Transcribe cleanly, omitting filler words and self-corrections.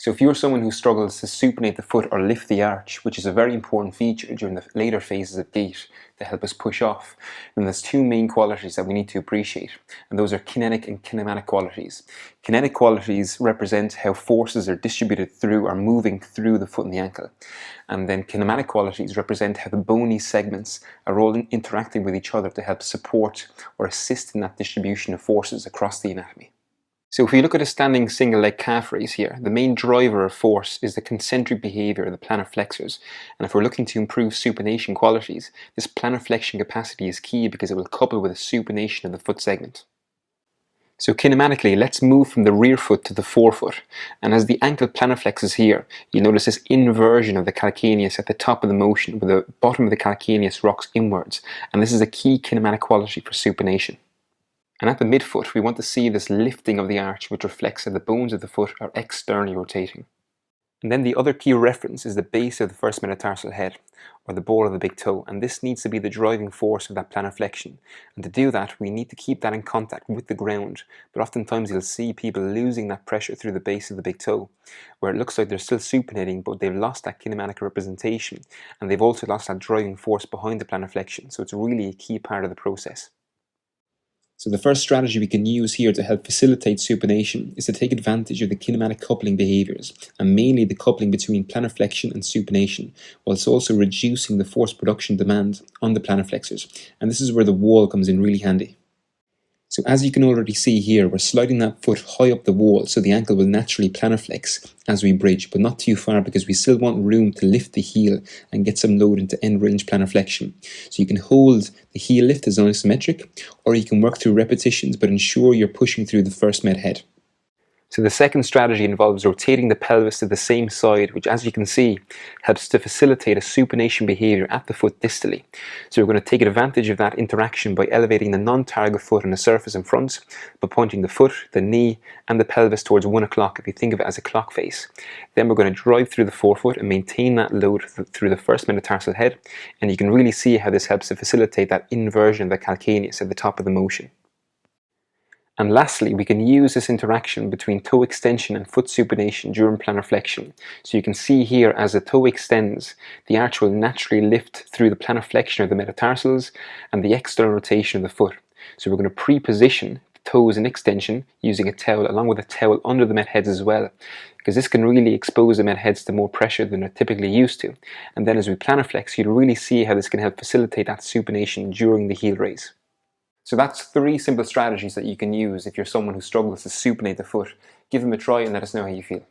So if you're someone who struggles to supinate the foot or lift the arch, which is a very important feature during the later phases of gait to help us push off, then there's two main qualities that we need to appreciate, and those are kinetic and kinematic qualities. Kinetic qualities represent how forces are distributed through or moving through the foot and the ankle, and then kinematic qualities represent how the bony segments are all interacting with each other to help support or assist in that distribution of forces across the anatomy. So if we look at a standing single leg calf raise here, the main driver of force is the concentric behavior of the plantar flexors. And if we're looking to improve supination qualities, this plantar flexion capacity is key because it will couple with a supination of the foot segment. So kinematically, let's move from the rear foot to the forefoot. And as the ankle plantar flexes here, you'll notice this inversion of the calcaneus at the top of the motion, where the bottom of the calcaneus rocks inwards. And this is a key kinematic quality for supination. And at the midfoot, we want to see this lifting of the arch, which reflects that the bones of the foot are externally rotating. And then the other key reference is the base of the first metatarsal head, or the ball of the big toe, and this needs to be the driving force of that plantar flexion. And to do that, we need to keep that in contact with the ground, but oftentimes you'll see people losing that pressure through the base of the big toe, where it looks like they're still supinating, but they've lost that kinematic representation, and they've also lost that driving force behind the plantar flexion, so it's really a key part of the process. So the first strategy we can use here to help facilitate supination is to take advantage of the kinematic coupling behaviors, and mainly the coupling between plantar flexion and supination, whilst also reducing the force production demand on the plantar flexors. And this is where the wall comes in really handy. So as you can already see here, we're sliding that foot high up the wall so the ankle will naturally plantar flex as we bridge, but not too far because we still want room to lift the heel and get some load into end range plantar flexion. So you can hold the heel lift as isometric, or you can work through repetitions but ensure you're pushing through the first med head. So the second strategy involves rotating the pelvis to the same side, which as you can see helps to facilitate a supination behavior at the foot distally. So we're going to take advantage of that interaction by elevating the non-target foot on the surface in front, by pointing the foot, the knee and the pelvis towards 1 o'clock if you think of it as a clock face. Then we're going to drive through the forefoot and maintain that load through the first metatarsal head, and you can really see how this helps to facilitate that inversion of the calcaneus at the top of the motion. And lastly, we can use this interaction between toe extension and foot supination during plantar flexion. So you can see here as the toe extends, the arch will naturally lift through the plantar flexion of the metatarsals and the external rotation of the foot. So we're going to pre-position the toes in extension using a towel, along with a towel under the med heads as well, because this can really expose the med heads to more pressure than they're typically used to. And then as we plantar flex, you'll really see how this can help facilitate that supination during the heel raise. So that's 3 simple strategies that you can use if you're someone who struggles to supinate the foot. Give them a try and let us know how you feel.